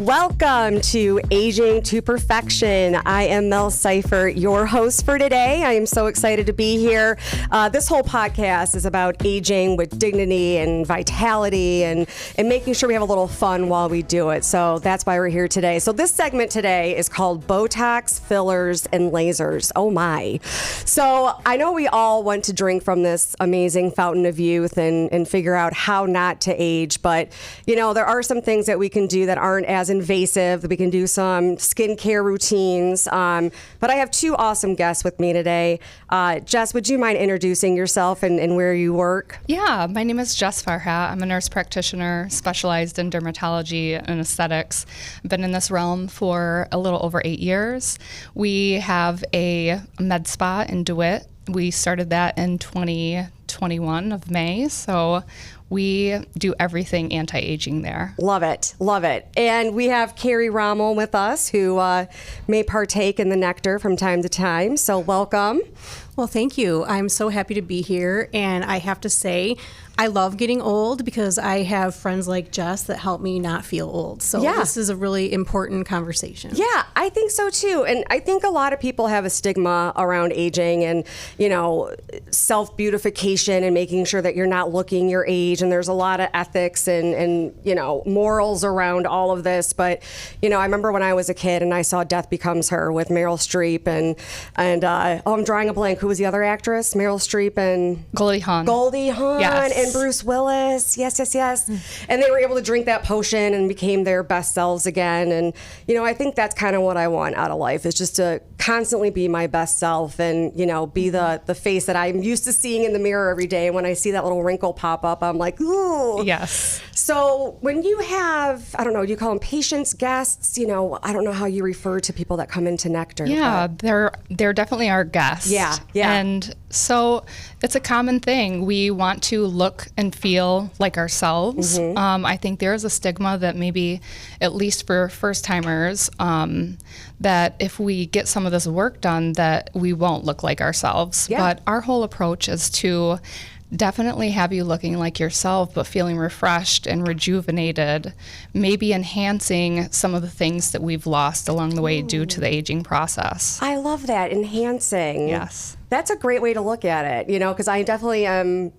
Welcome to Aging to Perfection. I am Mel Seifert, your host for today. I am so excited to be here. This whole podcast is about aging with dignity and vitality and making sure we have a little fun while we do it. So that's why we're here today. So this segment today is called Botox, Fillers, and Lasers. Oh my. So I know we all want to drink from this amazing fountain of youth and figure out how not to age. But, you know, there are some things that we can do that aren't as invasive. We can do some skincare routines. But I have two awesome guests with me today. Jess, would you mind introducing yourself and where you work? Yeah, my name is Jess Farhat. I'm a nurse practitioner specialized in dermatology and aesthetics. I've been in this realm for a little over 8 years. We have a med spa in DeWitt. We started that in 2021 of May. So we do everything anti-aging there. Love it. Love it. And we have Carrie Rommel with us who may partake in the nectar from time to time. So welcome. Well, thank you. I'm so happy to be here. And I have to say, I love getting old because I have friends like Jess that help me not feel old. So This is a really important conversation. Yeah, I think so too. And I think a lot of people have a stigma around aging and, you know, self-beautification and making sure that you're not looking your age. And there's a lot of ethics and you know, morals around all of this. But, you know, I remember when I was a kid and I saw Death Becomes Her with Meryl Streep and I'm drawing a blank. Who was the other actress? Meryl Streep and Goldie Hawn. Yes. And Bruce Willis. Yes. And they were able to drink that potion and became their best selves again. And, you know, I think that's kind of what I want out of life is just to constantly be my best self and, you know, be the face that I'm used to seeing in the mirror every day. And when I see that little wrinkle pop up, I'm like, ooh. Yes. So when you have, I don't know, do you call them patients, guests? You know, I don't know how you refer to people that come into Nectar. Yeah, they're definitely our guests. Yeah. And so it's a common thing. We want to look and feel like ourselves. Mm-hmm. I think there is a stigma that maybe, at least for first timers, that if we get some of this work done, that we won't look like ourselves. Yeah. But our whole approach is to definitely have you looking like yourself, but feeling refreshed and rejuvenated, maybe enhancing some of the things that we've lost along the way due to the aging process. I love that, enhancing. Yes. That's a great way to look at it, you know, because I definitely am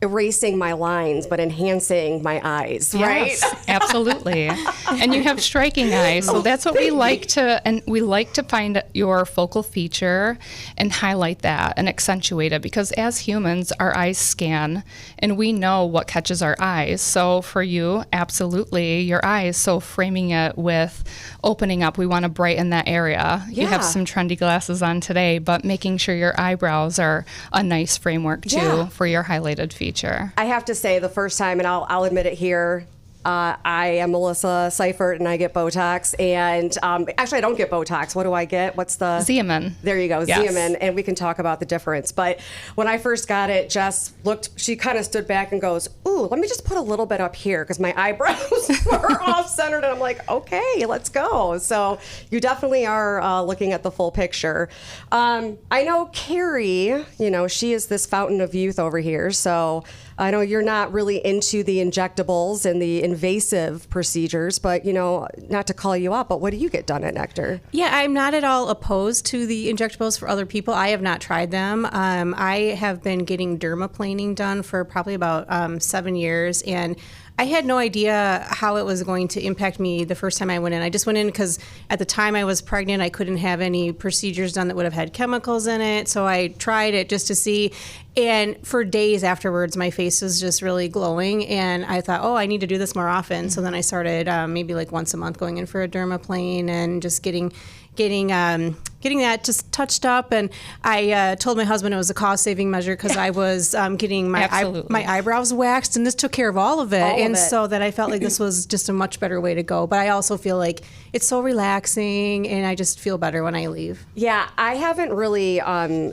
erasing my lines, but enhancing my eyes, right? Yes, absolutely. And you have striking eyes, so that's what we like to, and we like to find your focal feature and highlight that and accentuate it, because as humans, our eyes scan and we know what catches our eyes. So for you, absolutely, your eyes. So framing it with opening up, we want to brighten that area. Yeah. You have some trendy glasses on today, but making sure your eyebrows are a nice framework too for your highlighted feature. I have to say the first time, and I'll admit it here, I am Melissa Seifert and I get Botox. And actually, I don't get Botox. What do I get? What's the? Xeomin. There you go, Yes. Xeomin. And we can talk about the difference. But when I first got it, Jess she kind of stood back and goes, ooh, let me just put a little bit up here because my eyebrows were off-centered. And I'm like, okay, let's go. So you definitely are looking at the full picture. I know Carrie, you know, she is this fountain of youth over here. So I know you're not really into the injectables and the invasive procedures, but, you know, not to call you up, but what do you get done at Nectar? Yeah, I'm not at all opposed to the injectables for other people. I have not tried them. I have been getting dermaplaning done for probably about 7 years, and I had no idea how it was going to impact me the first time I went in. I just went in because at the time I was pregnant, I couldn't have any procedures done that would have had chemicals in it. So I tried it just to see. And for days afterwards, my face was just really glowing. And I thought, oh, I need to do this more often. So then I started maybe like once a month going in for a dermaplane and just getting that just touched up. And I told my husband it was a cost-saving measure because I was getting my eyebrows waxed, and this took care of all of it. So that I felt like this was just a much better way to go. But I also feel like it's so relaxing, and I just feel better when I leave. Yeah, I haven't really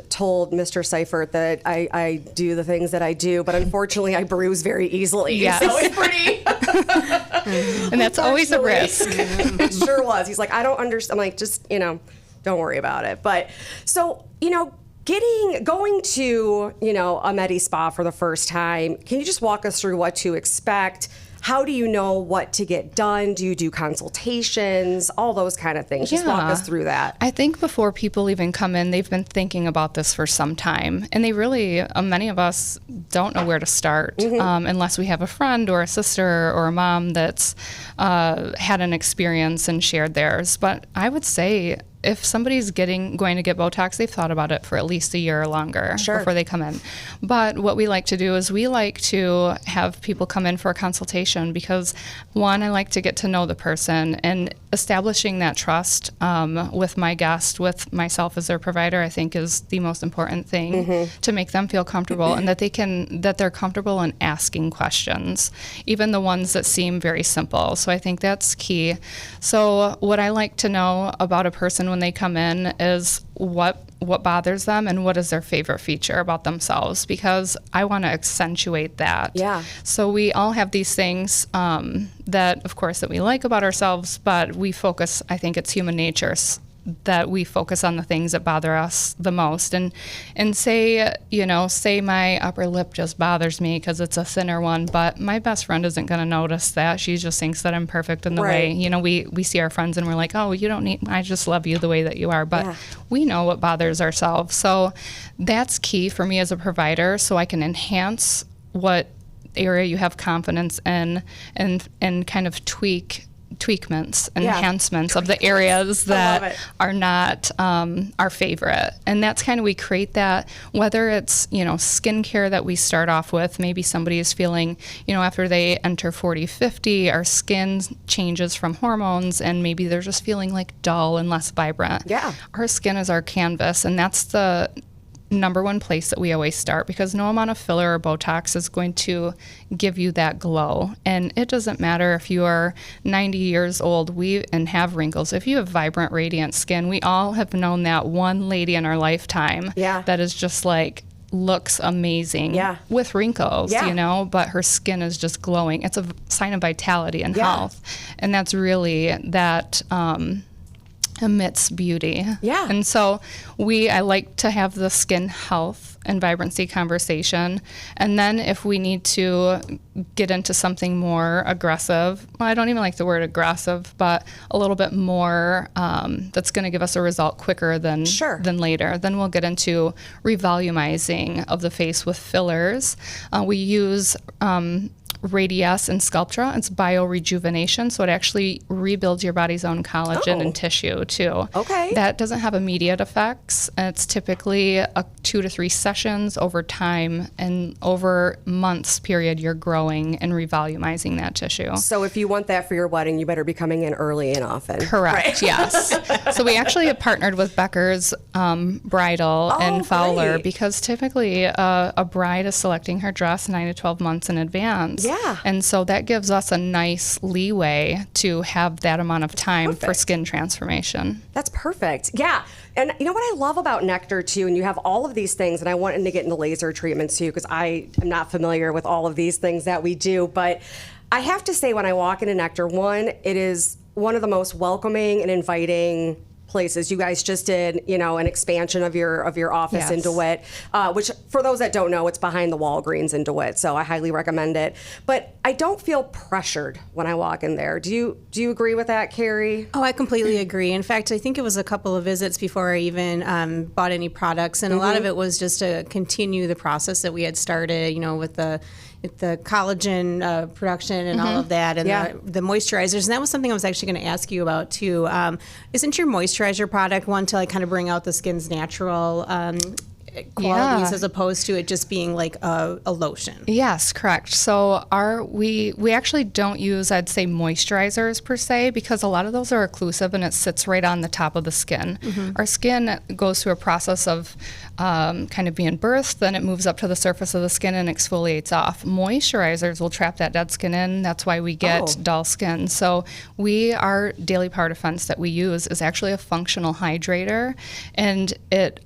told Mr. Seifert that I do the things that I do, but unfortunately I bruise very easily. Yes. So it's pretty... And that's always a risk. It sure was. He's like, I don't understand. I'm like, just, you know, don't worry about it. But so, you know, going to, you know, a Medi Spa for the first time, can you just walk us through what to expect? how do you know what to get done? Do you do consultations? All those kind of things. Just walk us through that. I think before people even come in, they've been thinking about this for some time. And they really, many of us don't know where to start unless we have a friend or a sister or a mom that's had an experience and shared theirs. But I would say if somebody's going to get Botox, they've thought about it for at least a year or longer before they come in. But what we like to do is we like to have people come in for a consultation because, one, I like to get to know the person, and establishing that trust with my guest, with myself as their provider, I think is the most important thing to make them feel comfortable and that they're comfortable in asking questions, even the ones that seem very simple. So I think that's key. So what I like to know about a person when they come in is what bothers them and what is their favorite feature about themselves, because I want to accentuate that. Yeah. So we all have these things that, of course, that we like about ourselves, but we focus, I think it's human nature, that we focus on the things that bother us the most. And say my upper lip just bothers me because it's a thinner one, but my best friend isn't going to notice that. She just thinks that I'm perfect in the way, we see our friends and we're like, oh, you don't need, I just love you the way that you are. But we know what bothers ourselves. So that's key for me as a provider, so I can enhance what area you have confidence in and kind of enhancements of the areas that are not our favorite. And that's kind of, we create that, whether it's, skincare that we start off with. Maybe somebody is feeling, after they enter 40, 50, our skin changes from hormones and maybe they're just feeling like dull and less vibrant. Yeah. Our skin is our canvas, and that's the number one place that we always start, because no amount of filler or Botox is going to give you that glow. And it doesn't matter if you are 90 years old and have wrinkles. If you have vibrant, radiant skin, we all have known that one lady in our lifetime that is just like, looks amazing with wrinkles, but her skin is just glowing. It's a sign of vitality and health. And that's really that emits beauty. Yeah. And so I like to have the skin health and vibrancy conversation. And then if we need to get into something more aggressive, well, I don't even like the word aggressive, but a little bit more that's going to give us a result quicker than later, then we'll get into revolumizing of the face with fillers. We use Radiesse and Sculptra. It's biorejuvenation, so it actually rebuilds your body's own collagen and tissue too. Okay. That doesn't have immediate effects. It's typically 2 to 3 sessions over time, and over months period, you're growing and revolumizing that tissue. So if you want that for your wedding, you better be coming in early and often. Correct. Yes. So we actually have partnered with Becker's Bridal and Fowler because typically a bride is selecting her dress 9 to 12 months in advance. Yeah. And so that gives us a nice leeway to have that amount of time for skin transformation. That's perfect. Yeah. And you know what I love about Nectar too, and you have all of these things, and I wanted to get into laser treatments too, because I am not familiar with all of these things that we do, but I have to say when I walk into Nectar, one, it is one of the most welcoming and inviting places. You guys just did, an expansion of your office in DeWitt, which for those that don't know, it's behind the Walgreens in DeWitt. So I highly recommend it. But I don't feel pressured when I walk in there. Do you agree with that, Carrie? Oh, I completely agree. In fact, I think it was a couple of visits before I even bought any products, and a lot of it was just to continue the process that we had started, with the collagen production and all of that, and the moisturizers. And that was something I was actually going to ask you about too. Isn't your moisturizer product one to kind of bring out the skin's natural qualities as opposed to it just being like a lotion? Yes, correct. So we actually don't use, I'd say, moisturizers per se, because a lot of those are occlusive and it sits right on the top of the skin. Our skin goes through a process of kind of being birthed, then it moves up to the surface of the skin and exfoliates off. Moisturizers will trap that dead skin in. That's why we get dull skin. So our Daily Power Defense that we use is actually a functional hydrator, and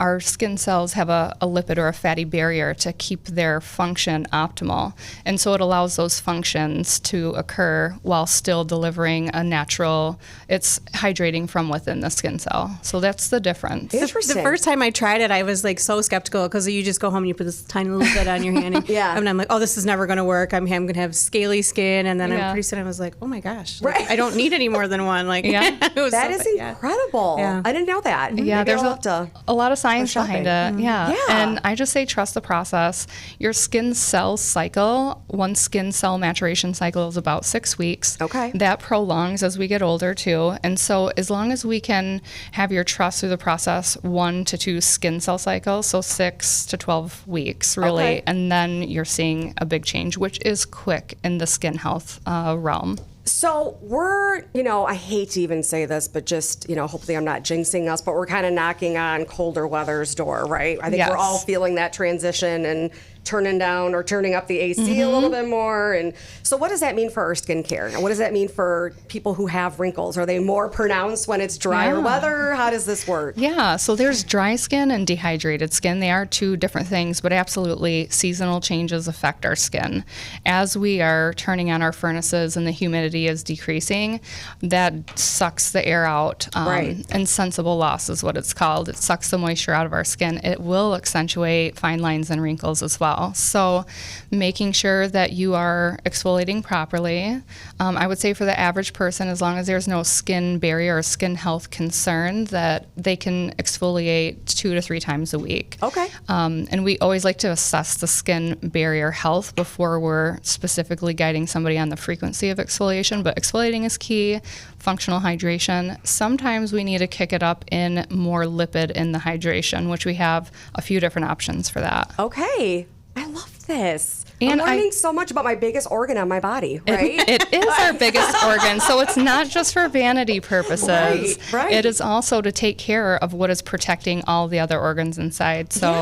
our skin cells have a lipid or a fatty barrier to keep their function optimal. And so it allows those functions to occur while still delivering a natural, it's hydrating from within the skin cell. So that's the difference. Interesting. The first time I tried it, I was like so skeptical because you just go home and you put this tiny little bit on your hand. And, Yeah. and I'm like, oh, this is never going to work. I'm going to have scaly skin. And then Yeah. pretty soon I was like, oh my gosh, like, I don't need any more than one. Like, Yeah. it was That so is bad. Yeah. incredible. Yeah. I didn't know that. Yeah, Maybe there's I'll have to a lot of science go behind shopping. it. Yeah. Yeah. And I just say trust the process. Your skin cell cycle, one skin cell maturation cycle is about 6 weeks. Okay. That prolongs as we get older too. And so as long as we can have your trust through the process, 1 to 2 skin cell cycles, so 6 to 12 weeks really, Okay. and then you're seeing a big change, which is quick in the skin health realm. So we're, I hate to even say this, but just, hopefully I'm not jinxing us, but we're kind of knocking on colder weather's door, right? I think Yes. we're all feeling that transition and turning down or turning up the AC a little bit more. And so what does that mean for our skincare? And what does that mean for people who have wrinkles? Are they more pronounced when it's drier Yeah. weather? How does this work? Yeah, so there's dry skin and dehydrated skin. They are two different things, but absolutely seasonal changes affect our skin. As we are turning on our furnaces and the humidity is decreasing, that sucks the air out. Right. Insensible loss is what it's called. It sucks the moisture out of our skin. It will accentuate fine lines and wrinkles as well. So making sure that you are exfoliating properly. I would say for the average person, as long as there's no skin barrier or skin health concern, that they can exfoliate 2 to 3 times a week. Okay. And we always like to assess the skin barrier health before we're specifically guiding somebody on the frequency of exfoliation. But exfoliating is key. Functional hydration. Sometimes we need to kick it up in more lipid in the hydration, which we have a few different options for that. Okay. I love this. And I'm learning so much about my biggest organ on my body, right? It is our biggest organ, so it's not just for vanity purposes. Right. It is also to take care of what is protecting all the other organs inside. So,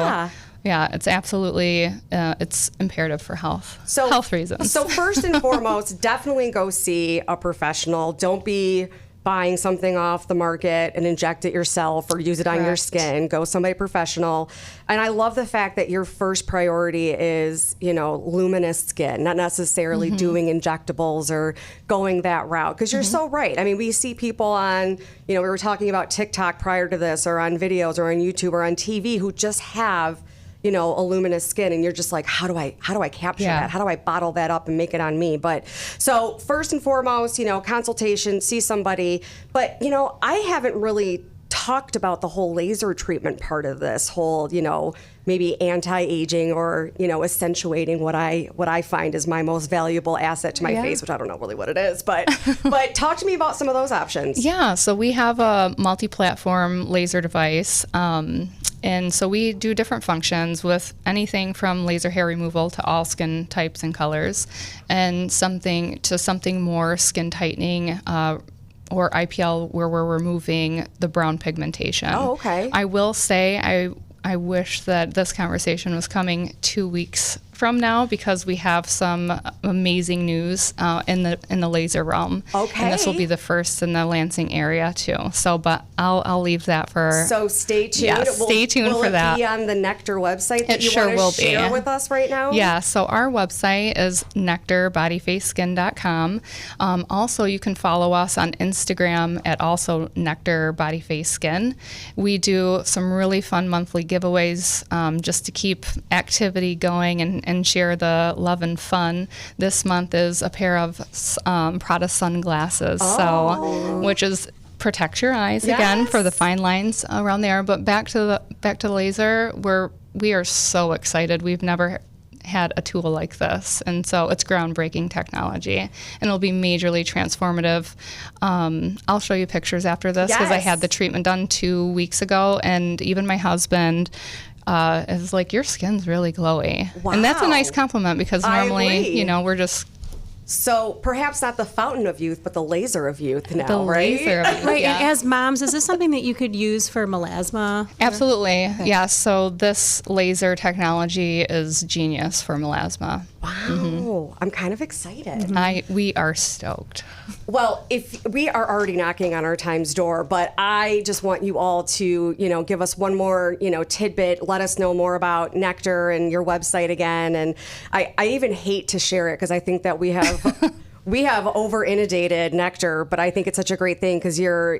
yeah, it's absolutely it's imperative for health reasons. So first and foremost, definitely go see a professional. Don't be buying something off the market and inject it yourself or use it on your Correct. skin. Go somebody professional. And I love the fact that your first priority is, luminous skin, not necessarily doing injectables or going that route. Because you're so right. I mean, we see people on, we were talking about TikTok prior to this, or on videos or on YouTube or on TV who just have a luminous skin, and you're just like, how do I capture Yeah. that? How do I bottle that up and make it on me? But so first and foremost, consultation, see somebody. But I haven't really talked about the whole laser treatment part of this whole, maybe anti-aging or, accentuating what I find is my most valuable asset to my face, which I don't know really what it is, but talk to me about some of those options. Yeah, so we have a multi-platform laser device. And so we do different functions with anything from laser hair removal to all skin types and colors, and something more skin tightening, or IPL, where we're removing the brown pigmentation. Oh, okay. I will say I wish that this conversation was coming 2 weeks from now, because we have some amazing news in the laser realm. Okay. And this will be the first in the Lansing area too. So, but I'll leave that for. So stay tuned. Yeah, stay tuned for that. Will it be on the Nectar website that It you sure want will to be. share with us right now? Yeah, so our website is nectarbodyfaceskin.com. Also, you can follow us on Instagram at also Nectar Body Face Skin. We do some really fun monthly giveaways just to keep activity going and share the love and fun. This month is a pair of Prada sunglasses, which is protect your eyes again for the fine lines around there. But back to the laser, we are so excited. We've never had a tool like this, and so it's groundbreaking technology, and it'll be majorly transformative. I'll show you pictures after this, because I had the treatment done 2 weeks ago, and even my husband is like, your skin's really glowy. Wow. And that's a nice compliment, because I normally, agree. we're just So perhaps not the fountain of youth, but the laser of youth now, the right? laser of youth, Right, yeah. and as moms, is this something that you could use for melasma? Absolutely. Yeah, so this laser technology is genius for melasma. Wow. I'm kind of excited. We are stoked. Well, if we are already knocking on our time's door, but I just want you all to, give us one more, tidbit. Let us know more about Nectar and your website again. And I even hate to share it because I think that we have over inundated Nectar, but I think it's such a great thing because your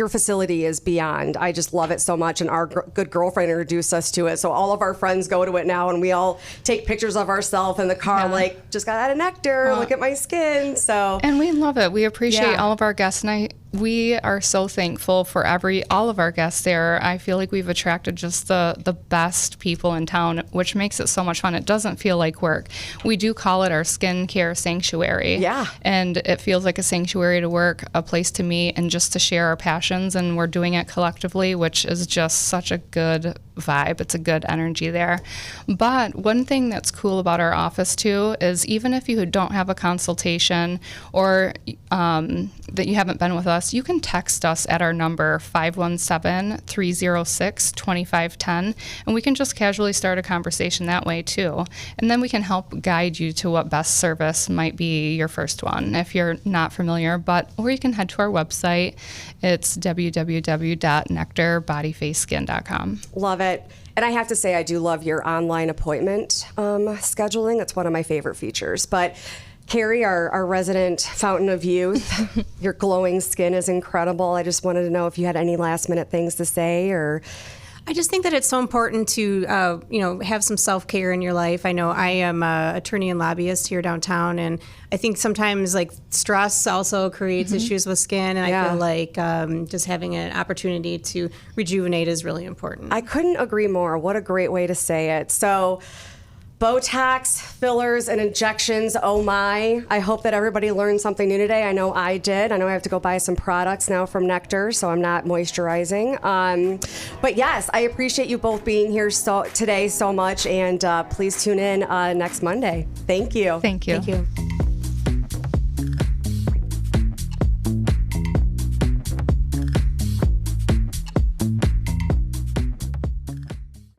facility is beyond. I just love it so much, and our good girlfriend introduced us to it. So all of our friends go to it now, and we all take pictures of ourselves in the car, like, just got out of Nectar, look at my skin. So, and we love it. We appreciate all of our guests, and we are so thankful for all of our guests there. I feel like we've attracted just the best people in town, which makes it so much fun. It doesn't feel like work. We do call it our skincare sanctuary. Yeah. And it feels like a sanctuary to work, a place to meet, and just to share our passions. And we're doing it collectively, which is just such a good vibe. It's a good energy there. But one thing that's cool about our office too is even if you don't have a consultation or that you haven't been with us, you can text us at our number 517-306-2510, and we can just casually start a conversation that way too. And then we can help guide you to what best service might be your first one if you're not familiar. Or you can head to our website. It's www.nectarbodyfaceskin.com. Love it. And I have to say, I do love your online appointment scheduling. It's one of my favorite features. But Carrie, our resident fountain of youth, your glowing skin is incredible. I just wanted to know if you had any last minute things to say or... I just think that it's so important to, have some self-care in your life. I know I am an attorney and lobbyist here downtown, and I think sometimes stress also creates issues with skin, and I feel like just having an opportunity to rejuvenate is really important. I couldn't agree more. What a great way to say it. So, Botox, fillers, and injections, oh my. I hope that everybody learned something new today. I know I did. I know I have to go buy some products now from Nectar, so I'm not moisturizing. But yes, I appreciate you both being here today so much, and please tune in next Monday. Thank you. Thank you. Thank you.